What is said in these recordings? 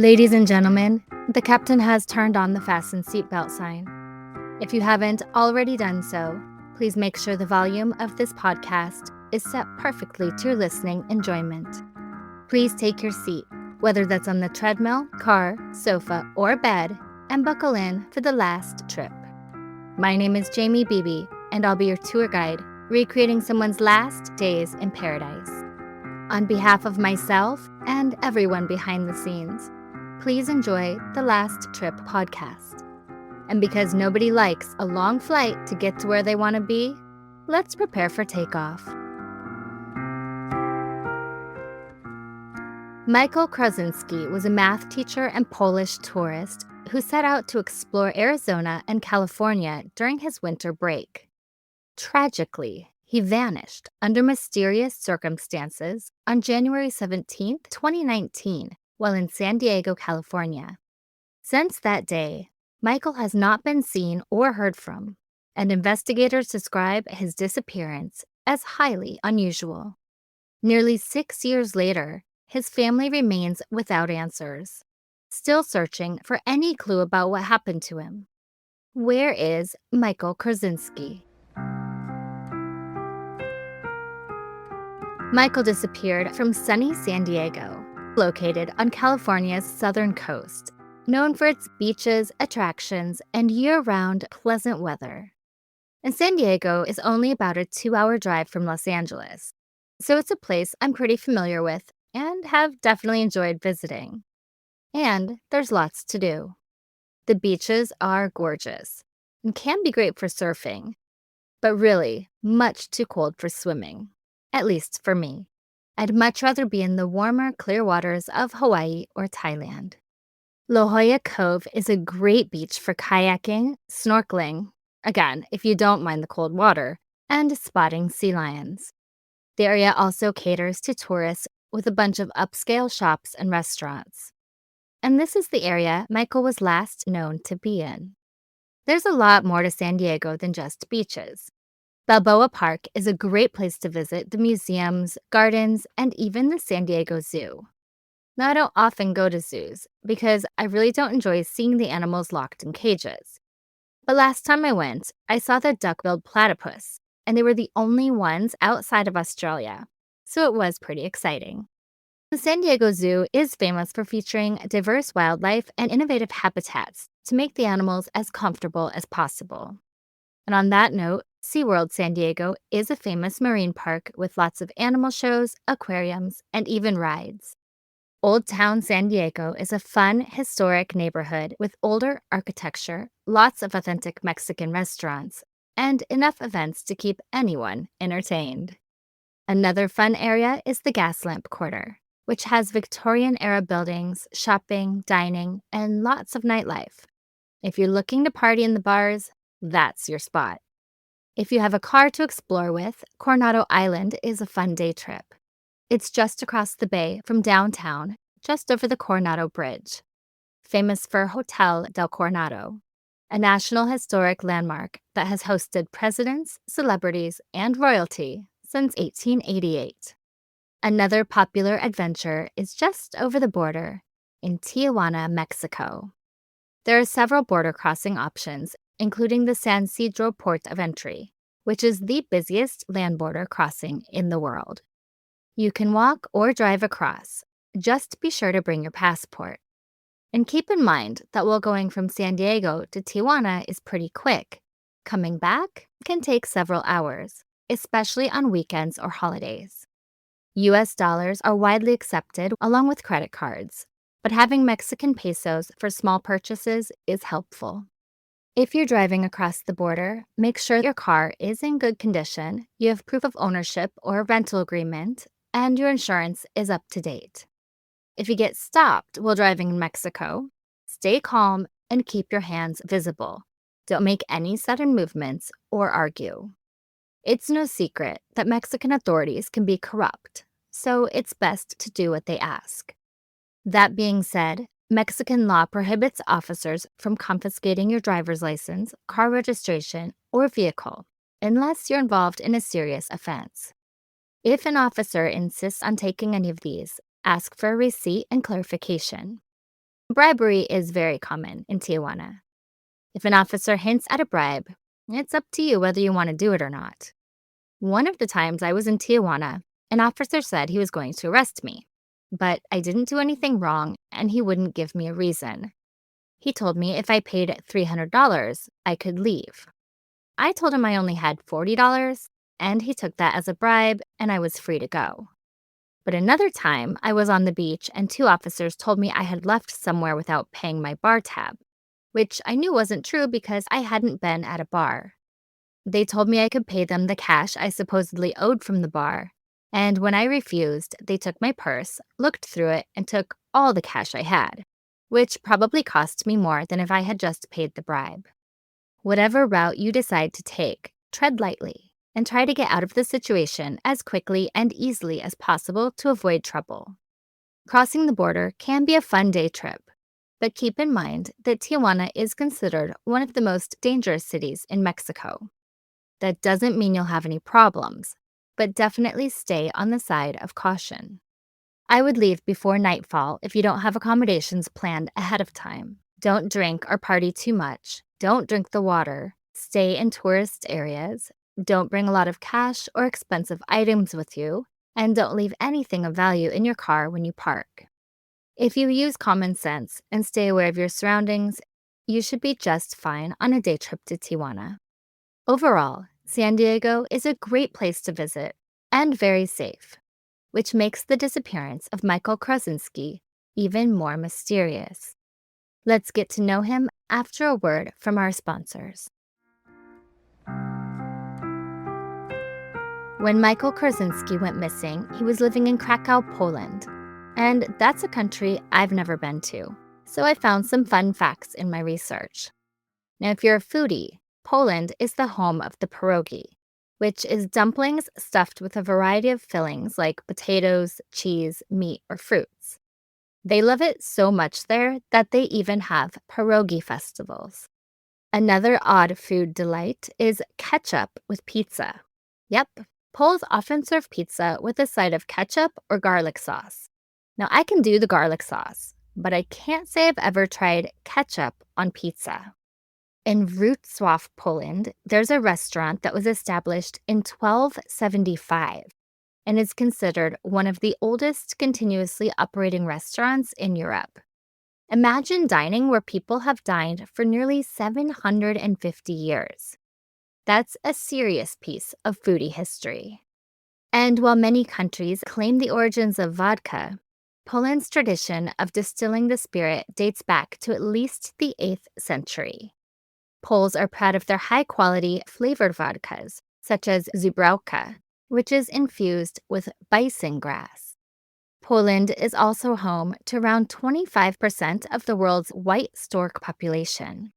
Ladies and gentlemen, the captain has turned on the fasten seatbelt sign. If you haven't already done so, please make sure the volume of this podcast is set perfectly to your listening enjoyment. Please take your seat, whether that's on the treadmill, car, sofa, or bed, and buckle in for the last trip. My name is Jamie Beebe, and I'll be your tour guide, recreating someone's last days in paradise. On behalf of myself and everyone behind the scenes, please enjoy the Last Trip podcast. And because nobody likes a long flight to get to where they want to be, let's prepare for takeoff. Michal Krowczyński was a math teacher and Polish tourist who set out to explore Arizona and California during his winter break. Tragically, he vanished under mysterious circumstances on January 17, 2019, while in San Diego, California. Since that day, Michal has not been seen or heard from, and investigators describe his disappearance as highly unusual. Nearly 6 years later, his family remains without answers, still searching for any clue about what happened to him. Where is Michal Krowczyński? Michal disappeared from sunny San Diego, located on California's southern coast, known for its beaches, attractions, and year-round pleasant weather. And San Diego is only about a 2-hour drive from Los Angeles, so it's a place I'm pretty familiar with and have definitely enjoyed visiting. And there's lots to do. The beaches are gorgeous and can be great for surfing, but really much too cold for swimming, at least for me. I'd much rather be in the warmer, clear waters of Hawaii or Thailand. La Jolla Cove is a great beach for kayaking, snorkeling, again, if you don't mind the cold water, and spotting sea lions. The area also caters to tourists with a bunch of upscale shops and restaurants. And this is the area Michal was last known to be in. There's a lot more to San Diego than just beaches. Balboa Park is a great place to visit the museums, gardens, and even the San Diego Zoo. Now, I don't often go to zoos because I really don't enjoy seeing the animals locked in cages. But last time I went, I saw the duck-billed platypus, and they were the only ones outside of Australia, so it was pretty exciting. The San Diego Zoo is famous for featuring diverse wildlife and innovative habitats to make the animals as comfortable as possible. And on that note, SeaWorld San Diego is a famous marine park with lots of animal shows, aquariums, and even rides. Old Town San Diego is a fun, historic neighborhood with older architecture, lots of authentic Mexican restaurants, and enough events to keep anyone entertained. Another fun area is the Gaslamp Quarter, which has Victorian-era buildings, shopping, dining, and lots of nightlife. If you're looking to party in the bars, that's your spot. If you have a car to explore with, Coronado Island is a fun day trip. It's just across the bay from downtown, just over the Coronado Bridge. Famous for Hotel del Coronado, a National Historic Landmark that has hosted presidents, celebrities, and royalty since 1888. Another popular adventure is just over the border in Tijuana, Mexico. There are several border crossing options, including the San Isidro Port of Entry, which is the busiest land border crossing in the world. You can walk or drive across. Just be sure to bring your passport. And keep in mind that while going from San Diego to Tijuana is pretty quick, coming back can take several hours, especially on weekends or holidays. US dollars are widely accepted along with credit cards, but having Mexican pesos for small purchases is helpful. If you're driving across the border, make sure your car is in good condition, you have proof of ownership or a rental agreement, and your insurance is up to date. If you get stopped while driving in Mexico, stay calm and keep your hands visible. Don't make any sudden movements or argue. It's no secret that Mexican authorities can be corrupt, so it's best to do what they ask. That being said, Mexican law prohibits officers from confiscating your driver's license, car registration, or vehicle unless you're involved in a serious offense. If an officer insists on taking any of these, ask for a receipt and clarification. Bribery is very common in Tijuana. If an officer hints at a bribe, it's up to you whether you want to do it or not. One of the times I was in Tijuana, an officer said he was going to arrest me, but I didn't do anything wrong and he wouldn't give me a reason. He told me if I paid $300, I could leave. I told him I only had $40, and he took that as a bribe and I was free to go. But another time, I was on the beach and two officers told me I had left somewhere without paying my bar tab, which I knew wasn't true because I hadn't been at a bar. They told me I could pay them the cash I supposedly owed from the bar, and when I refused, they took my purse, looked through it, and took all the cash I had, which probably cost me more than if I had just paid the bribe. Whatever route you decide to take, tread lightly and try to get out of the situation as quickly and easily as possible to avoid trouble. Crossing the border can be a fun day trip, but keep in mind that Tijuana is considered one of the most dangerous cities in Mexico. That doesn't mean you'll have any problems, but definitely stay on the side of caution. I would leave before nightfall if you don't have accommodations planned ahead of time. Don't drink or party too much. Don't drink the water. Stay in tourist areas. Don't bring a lot of cash or expensive items with you. And don't leave anything of value in your car when you park. If you use common sense and stay aware of your surroundings, you should be just fine on a day trip to Tijuana. Overall, San Diego is a great place to visit and very safe, which makes the disappearance of Michal Krowczynski even more mysterious. Let's get to know him after a word from our sponsors. When Michal Krowczynski went missing, he was living in Krakow, Poland. And that's a country I've never been to, so I found some fun facts in my research. Now, if you're a foodie, Poland is the home of the pierogi, which is dumplings stuffed with a variety of fillings like potatoes, cheese, meat, or fruits. They love it so much there that they even have pierogi festivals. Another odd food delight is ketchup with pizza. Yep, Poles often serve pizza with a side of ketchup or garlic sauce. Now, I can do the garlic sauce, but I can't say I've ever tried ketchup on pizza. In Wrocław, Poland, there's a restaurant that was established in 1275 and is considered one of the oldest continuously operating restaurants in Europe. Imagine dining where people have dined for nearly 750 years. That's a serious piece of foodie history. And while many countries claim the origins of vodka, Poland's tradition of distilling the spirit dates back to at least the 8th century. Poles are proud of their high-quality flavored vodkas, such as Żubrówka, which is infused with bison grass. Poland is also home to around 25% of the world's white stork population.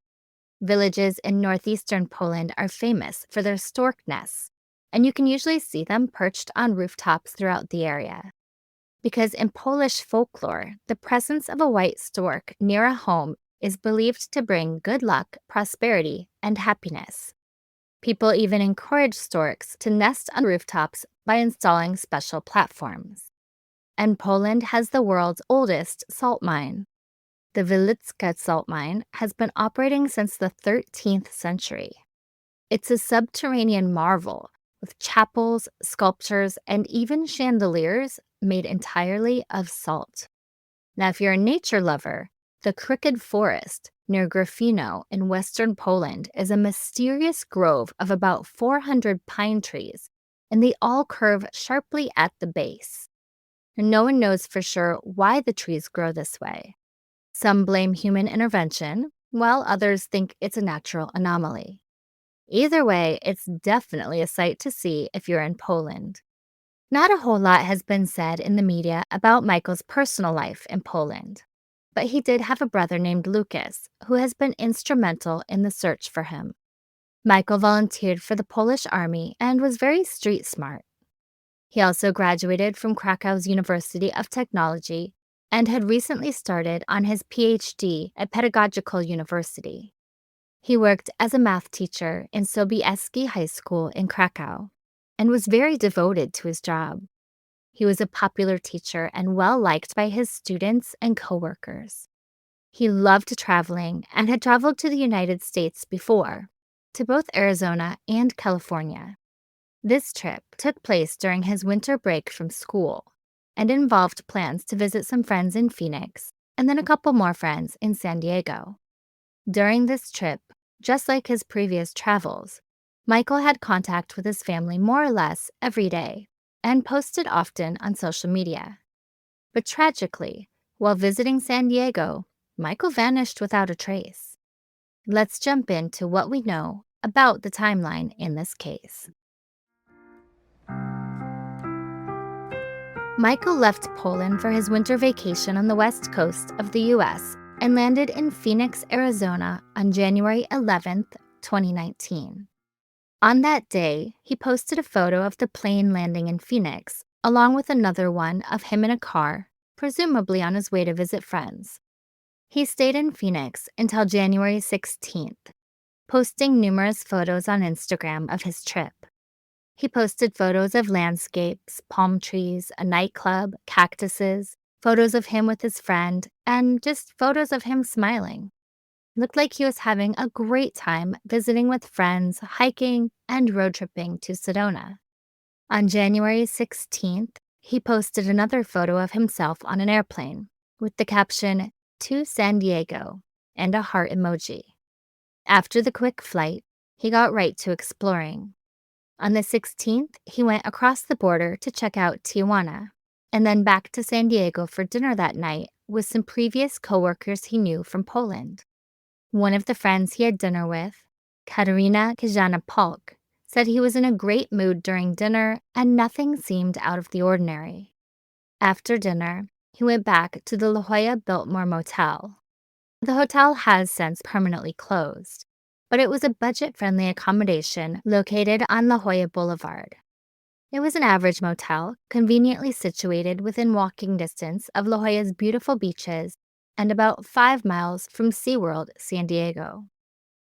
Villages in northeastern Poland are famous for their stork nests, and you can usually see them perched on rooftops throughout the area. Because in Polish folklore, the presence of a white stork near a home is believed to bring good luck, prosperity, and happiness. People even encourage storks to nest on rooftops by installing special platforms. And Poland has the world's oldest salt mine. The Wieliczka salt mine has been operating since the 13th century. It's a subterranean marvel with chapels, sculptures, and even chandeliers made entirely of salt. Now, if you're a nature lover, the Crooked Forest near Gryfino in western Poland is a mysterious grove of about 400 pine trees, and they all curve sharply at the base. And no one knows for sure why the trees grow this way. Some blame human intervention, while others think it's a natural anomaly. Either way, it's definitely a sight to see if you're in Poland. Not a whole lot has been said in the media about Michael's personal life in Poland, but he did have a brother named Lucas who has been instrumental in the search for him. Michael volunteered for the Polish army and was very street smart. He also graduated from Krakow's University of Technology and had recently started on his PhD at Pedagogical University. He worked as a math teacher in Sobieski High School in Krakow and was very devoted to his job. He was a popular teacher and well-liked by his students and coworkers. He loved traveling and had traveled to the United States before, to both Arizona and California. This trip took place during his winter break from school and involved plans to visit some friends in Phoenix and then a couple more friends in San Diego. During this trip, just like his previous travels, Michal had contact with his family more or less every day and posted often on social media. But tragically, while visiting San Diego, Michal vanished without a trace. Let's jump into what we know about the timeline in this case. Michal left Poland for his winter vacation on the west coast of the US and landed in Phoenix, Arizona on January 11th, 2019. On that day, he posted a photo of the plane landing in Phoenix, along with another one of him in a car, presumably on his way to visit friends. He stayed in Phoenix until January 16th, posting numerous photos on Instagram of his trip. He posted photos of landscapes, palm trees, a nightclub, cactuses, photos of him with his friend, and just photos of him smiling. Looked like he was having a great time visiting with friends, hiking, and road tripping to Sedona. On January 16th, he posted another photo of himself on an airplane with the caption, "To San Diego," and a heart emoji. After the quick flight, he got right to exploring. On the 16th, he went across the border to check out Tijuana, and then back to San Diego for dinner that night with some previous coworkers he knew from Poland. One of the friends he had dinner with, Katarina Kajana-Polk, said he was in a great mood during dinner and nothing seemed out of the ordinary. After dinner, he went back to the La Jolla Biltmore Motel. The hotel has since permanently closed, but it was a budget-friendly accommodation located on La Jolla Boulevard. It was an average motel, conveniently situated within walking distance of La Jolla's beautiful beaches and about 5 miles from SeaWorld San Diego.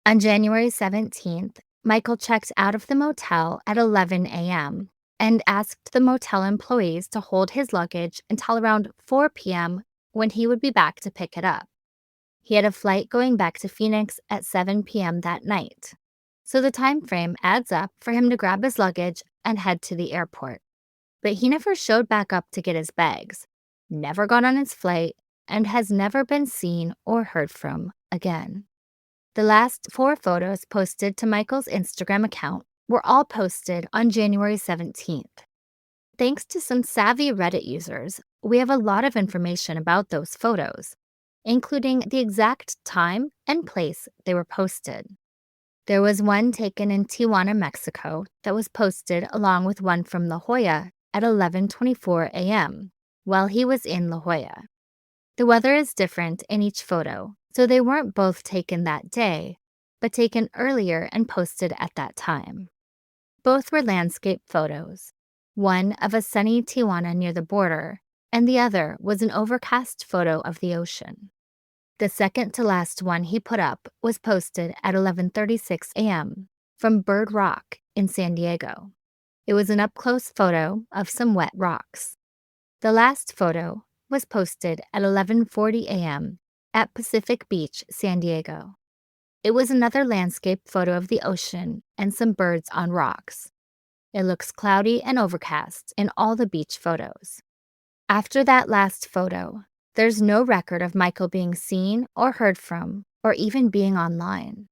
On January 17th, Michal checked out of the motel at 11 a.m. and asked the motel employees to hold his luggage until around 4 p.m. when he would be back to pick it up. He had a flight going back to Phoenix at 7 p.m. that night, so the time frame adds up for him to grab his luggage and head to the airport. But he never showed back up to get his bags, never got on his flight, and has never been seen or heard from again. The last 4 photos posted to Michal's Instagram account were all posted on January 17th. Thanks to some savvy Reddit users, we have a lot of information about those photos, including the exact time and place they were posted. There was one taken in Tijuana, Mexico, that was posted along with one from La Jolla at 11:24 a.m. while he was in La Jolla. The weather is different in each photo, so they weren't both taken that day, but taken earlier and posted at that time. Both were landscape photos, one of a sunny Tijuana near the border, and the other was an overcast photo of the ocean. The second to last one he put up was posted at 11:36 a.m. from Bird Rock in San Diego. It was an up-close photo of some wet rocks. The last photo was posted at 11:40 a.m. at Pacific Beach, San Diego. It was another landscape photo of the ocean and some birds on rocks. It looks cloudy and overcast in all the beach photos. After that last photo, there's no record of Michal being seen or heard from, or even being online.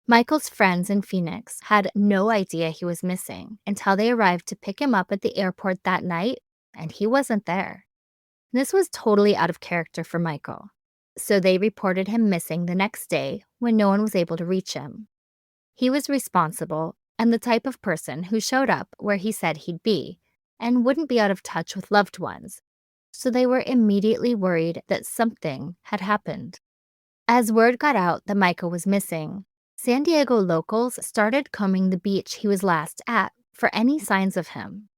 Michal's friends in Phoenix had no idea he was missing until they arrived to pick him up at the airport that night, and he wasn't there. This was totally out of character for Michal, so they reported him missing the next day when no one was able to reach him. He was responsible and the type of person who showed up where he said he'd be and wouldn't be out of touch with loved ones, so they were immediately worried that something had happened. As word got out that Michal was missing, San Diego locals started combing the beach he was last at for any signs of him.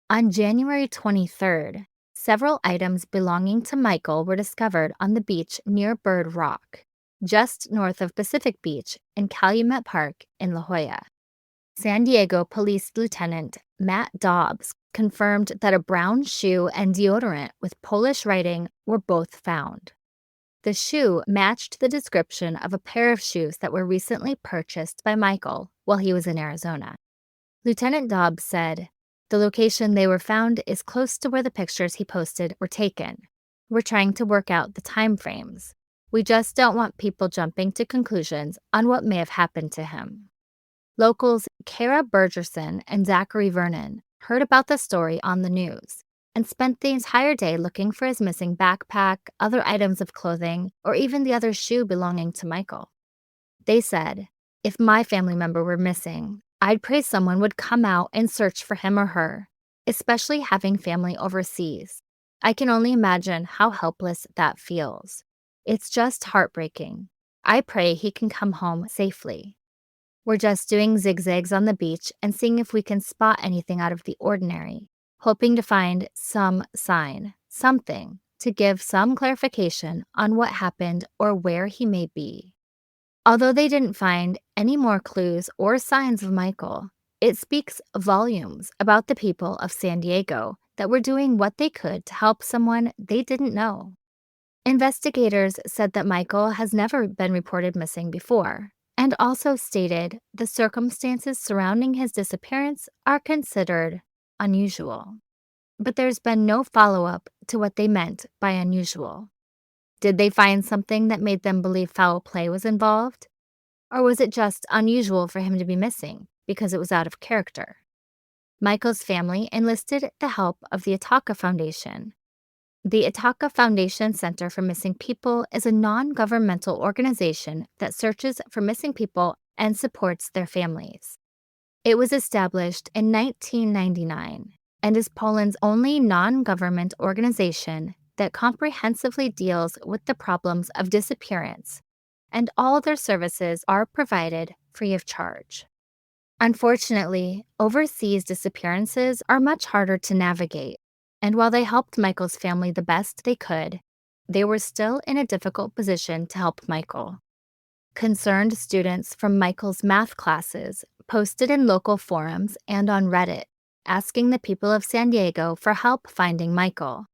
On January 23rd, several items belonging to Michal were discovered on the beach near Bird Rock, just north of Pacific Beach in Calumet Park in La Jolla. San Diego Police Lieutenant Matt Dobbs confirmed that a brown shoe and deodorant with Polish writing were both found. The shoe matched the description of a pair of shoes that were recently purchased by Michael while he was in Arizona. Lieutenant Dobbs said, "The location they were found is close to where the pictures he posted were taken. We're trying to work out the time frames. We just don't want people jumping to conclusions on what may have happened to him." Locals Kara Bergerson and Zachary Vernon heard about the story on the news and spent the entire day looking for his missing backpack, other items of clothing, or even the other shoe belonging to Michael. They said, "If my family member were missing, I'd pray someone would come out and search for him or her, especially having family overseas. I can only imagine how helpless that feels. It's just heartbreaking. I pray he can come home safely. We're just doing zigzags on the beach and seeing if we can spot anything out of the ordinary, hoping to find some sign, something, to give some clarification on what happened or where he may be." Although they didn't find any more clues or signs of Michael, it speaks volumes about the people of San Diego that were doing what they could to help someone they didn't know. Investigators said that Michael has never been reported missing before, and also stated the circumstances surrounding his disappearance are considered unusual. But there's been no follow-up to what they meant by unusual. Did they find something that made them believe foul play was involved? Or was it just unusual for him to be missing because it was out of character? Michael's family enlisted the help of the Ithaca Foundation. The Ithaca Foundation Center for Missing People is a non-governmental organization that searches for missing people and supports their families. It was established in 1999 and is Poland's only non-government organization that comprehensively deals with the problems of disappearance, and all their services are provided free of charge. Unfortunately, overseas disappearances are much harder to navigate, and while they helped Michael's family the best they could, they were still in a difficult position to help Michael. Concerned students from Michael's math classes posted in local forums and on Reddit, asking the people of San Diego for help finding Michael.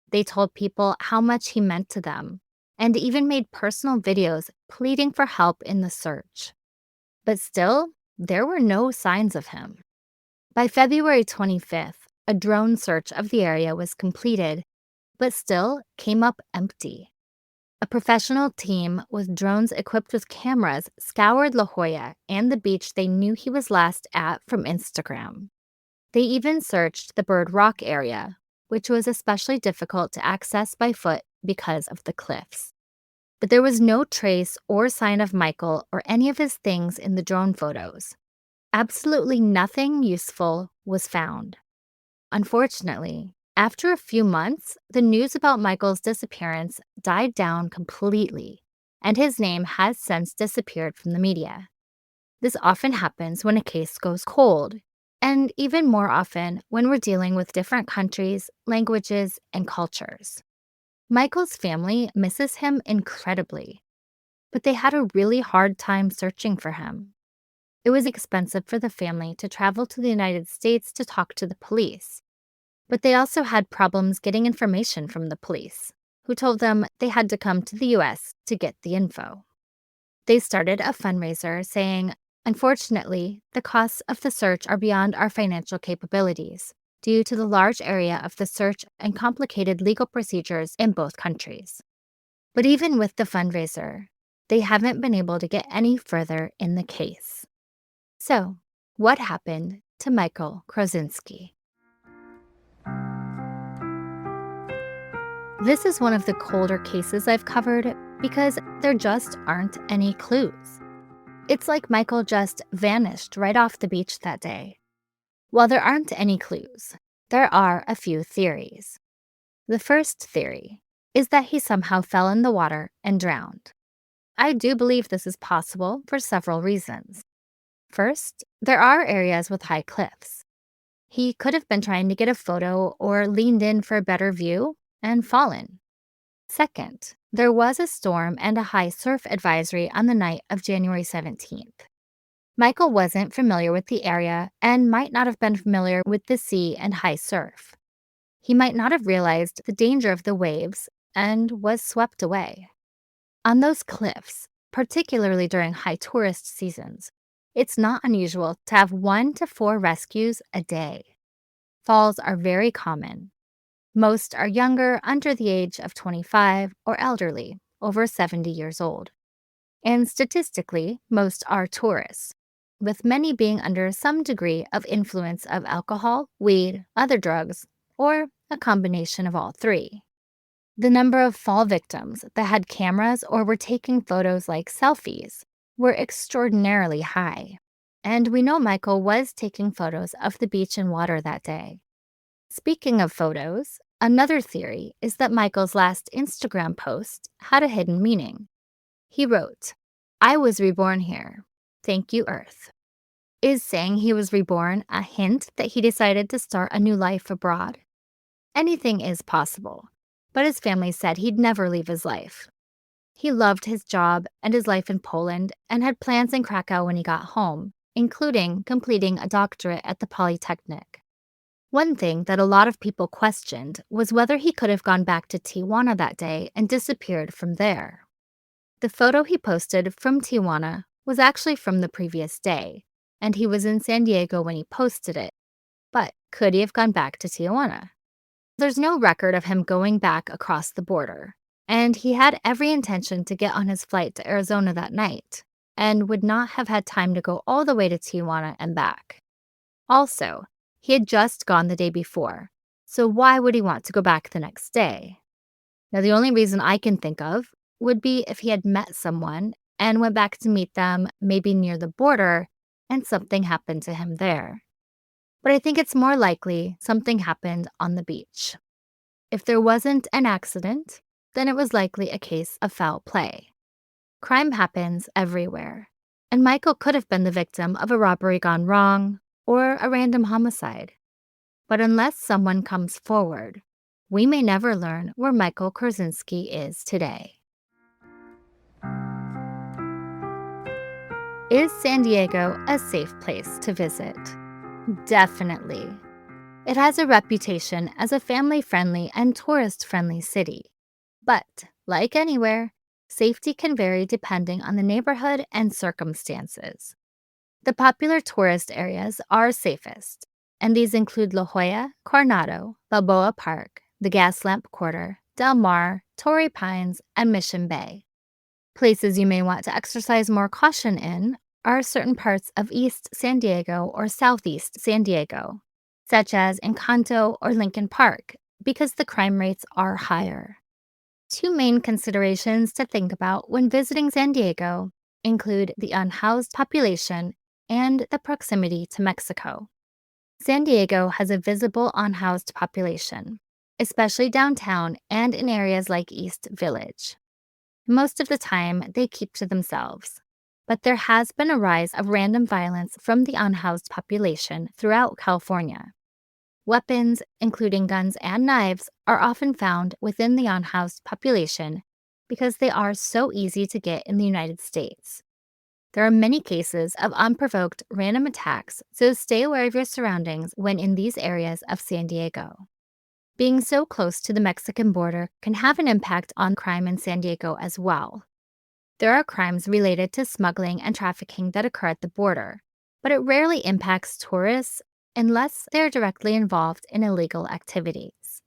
They told people how much he meant to them, and even made personal videos pleading for help in the search. But still, there were no signs of him. By February 25th, a drone search of the area was completed, but still came up empty. A professional team with drones equipped with cameras scoured La Jolla and the beach they knew he was last at from Instagram. They even searched the Bird Rock area, which was especially difficult to access by foot because of the cliffs. But there was no trace or sign of Michael or any of his things in the drone photos. Absolutely nothing useful was found. Unfortunately, after a few months, the news about Michael's disappearance died down completely, and his name has since disappeared from the media. This often happens when a case goes cold, and even more often when we're dealing with different countries, languages, and cultures. Michael's family misses him incredibly, but they had a really hard time searching for him. It was expensive for the family to travel to the United States to talk to the police, but they also had problems getting information from the police, who told them they had to come to the US to get the info. They started a fundraiser saying, "Unfortunately, the costs of the search are beyond our financial capabilities due to the large area of the search and complicated legal procedures in both countries." But even with the fundraiser, they haven't been able to get any further in the case. So, what happened to Michal Krowczynski? This is one of the colder cases I've covered because there just aren't any clues. It's like Michael just vanished right off the beach that day. While there aren't any clues, there are a few theories. The first theory is that he somehow fell in the water and drowned. I do believe this is possible for several reasons. First, there are areas with high cliffs. He could have been trying to get a photo or leaned in for a better view and fallen. Second, there was a storm and a high surf advisory on the night of January 17th. Michael wasn't familiar with the area and might not have been familiar with the sea and high surf. He might not have realized the danger of the waves and was swept away. On those cliffs, particularly during high tourist seasons, it's not unusual to have 1 to 4 rescues a day. Falls are very common. Most are younger, under the age of 25, or elderly, over 70 years old. And statistically, most are tourists, with many being under some degree of influence of alcohol, weed, other drugs, or a combination of all three. The number of fall victims that had cameras or were taking photos like selfies were extraordinarily high. And we know Michael was taking photos of the beach and water that day. Speaking of photos, another theory is that Michael's last Instagram post had a hidden meaning. He wrote, "I was reborn here. Thank you, Earth." Is saying he was reborn a hint that he decided to start a new life abroad? Anything is possible, but his family said he'd never leave his life. He loved his job and his life in Poland and had plans in Krakow when he got home, including completing a doctorate at the Polytechnic. One thing that a lot of people questioned was whether he could have gone back to Tijuana that day and disappeared from there. The photo he posted from Tijuana was actually from the previous day, and he was in San Diego when he posted it. But could he have gone back to Tijuana? There's no record of him going back across the border, and he had every intention to get on his flight to Arizona that night, and would not have had time to go all the way to Tijuana and back. Also, he had just gone the day before, so why would he want to go back the next day? Now, the only reason I can think of would be if he had met someone and went back to meet them, maybe near the border, and something happened to him there. But I think it's more likely something happened on the beach. If there wasn't an accident, then it was likely a case of foul play. Crime happens everywhere, and Michael could have been the victim of a robbery gone wrong or a random homicide. But unless someone comes forward, we may never learn where Michal Krowczynski is today. Is San Diego a safe place to visit? Definitely. It has a reputation as a family-friendly and tourist-friendly city. But, like anywhere, safety can vary depending on the neighborhood and circumstances. The popular tourist areas are safest, and these include La Jolla, Coronado, Balboa Park, the Gaslamp Quarter, Del Mar, Torrey Pines, and Mission Bay. Places you may want to exercise more caution in are certain parts of East San Diego or Southeast San Diego, such as Encanto or Lincoln Park, because the crime rates are higher. Two main considerations to think about when visiting San Diego include the unhoused population and the proximity to Mexico. San Diego has a visible unhoused population, especially downtown and in areas like East Village. Most of the time, they keep to themselves, but there has been a rise of random violence from the unhoused population throughout California. Weapons, including guns and knives, are often found within the unhoused population because they are so easy to get in the United States. There are many cases of unprovoked random attacks, so stay aware of your surroundings when in these areas of San Diego. Being so close to the Mexican border can have an impact on crime in San Diego as well. There are crimes related to smuggling and trafficking that occur at the border, but it rarely impacts tourists unless they're directly involved in illegal activities.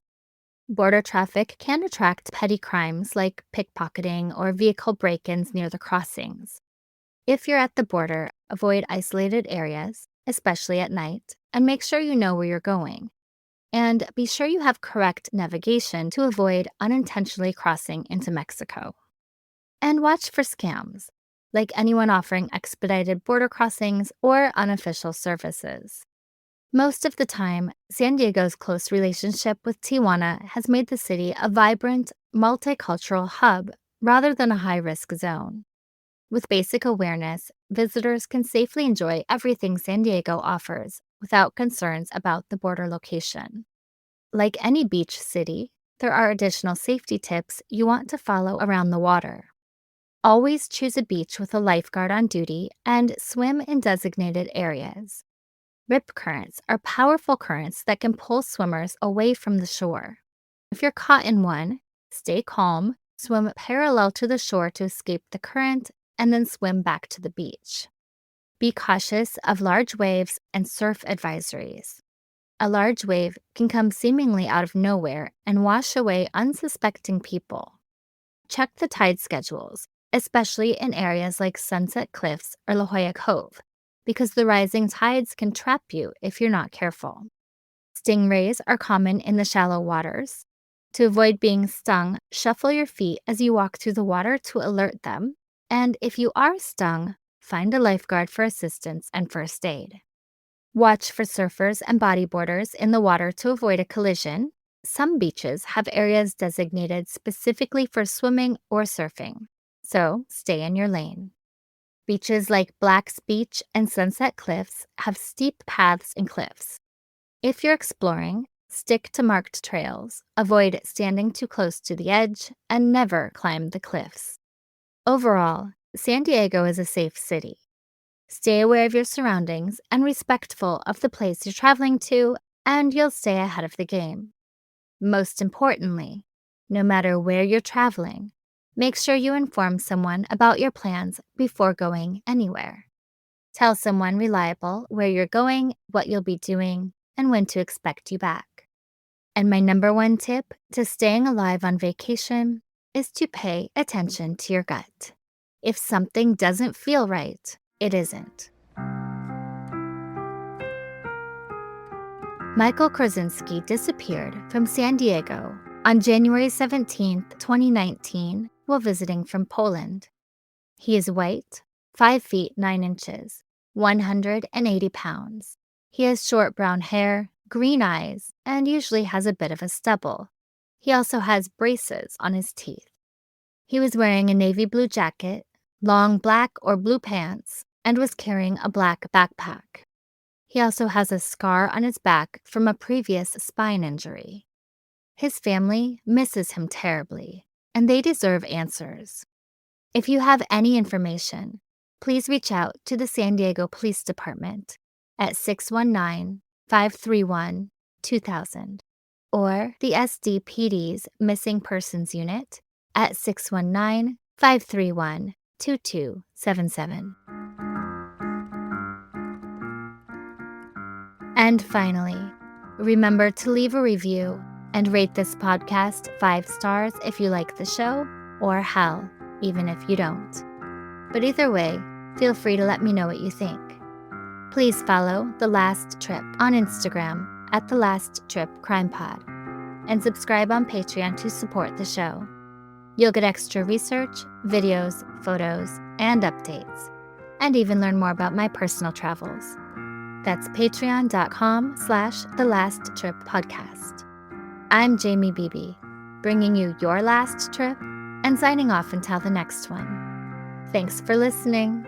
Border traffic can attract petty crimes like pickpocketing or vehicle break-ins near the crossings. If you're at the border, avoid isolated areas, especially at night, and make sure you know where you're going. And be sure you have correct navigation to avoid unintentionally crossing into Mexico. And watch for scams, like anyone offering expedited border crossings or unofficial services. Most of the time, San Diego's close relationship with Tijuana has made the city a vibrant, multicultural hub rather than a high-risk zone. With basic awareness, visitors can safely enjoy everything San Diego offers without concerns about the border location. Like any beach city, there are additional safety tips you want to follow around the water. Always choose a beach with a lifeguard on duty and swim in designated areas. Rip currents are powerful currents that can pull swimmers away from the shore. If you're caught in one, stay calm, swim parallel to the shore to escape the current, and then swim back to the beach. Be cautious of large waves and surf advisories. A large wave can come seemingly out of nowhere and wash away unsuspecting people. Check the tide schedules, especially in areas like Sunset Cliffs or La Jolla Cove, because the rising tides can trap you if you're not careful. Stingrays are common in the shallow waters. To avoid being stung, shuffle your feet as you walk through the water to alert them, and if you are stung, find a lifeguard for assistance and first aid. Watch for surfers and bodyboarders in the water to avoid a collision. Some beaches have areas designated specifically for swimming or surfing, so stay in your lane. Beaches like Black's Beach and Sunset Cliffs have steep paths and cliffs. If you're exploring, stick to marked trails, avoid standing too close to the edge, and never climb the cliffs. Overall, San Diego is a safe city. Stay aware of your surroundings and respectful of the place you're traveling to, and you'll stay ahead of the game. Most importantly, no matter where you're traveling, make sure you inform someone about your plans before going anywhere. Tell someone reliable where you're going, what you'll be doing, and when to expect you back. And my number one tip to staying alive on vacation is to pay attention to your gut. If something doesn't feel right, it isn't. Michal Krowczyński disappeared from San Diego on January 17, 2019, while visiting from Poland. He is white, 5 feet 9 inches, 180 pounds. He has short brown hair, green eyes, and usually has a bit of a stubble. He also has braces on his teeth. He was wearing a navy blue jacket, long black or blue pants, and was carrying a black backpack. He also has a scar on his back from a previous spine injury. His family misses him terribly, and they deserve answers. If you have any information, please reach out to the San Diego Police Department at 619-531-2000 or the SDPD's Missing Persons Unit at 619-531-2277. And finally, remember to leave a review and rate this podcast 5 stars if you like the show, or hell, even if you don't. But either way, feel free to let me know what you think. Please follow The Last Trip on Instagram at The Last Trip Crime Pod, and subscribe on Patreon to support the show. You'll get extra research, videos, photos, and updates, and even learn more about my personal travels. That's patreon.com/The Last Trip Podcast. I'm Jamie Beebe, bringing you your last trip and signing off until the next one. Thanks for listening.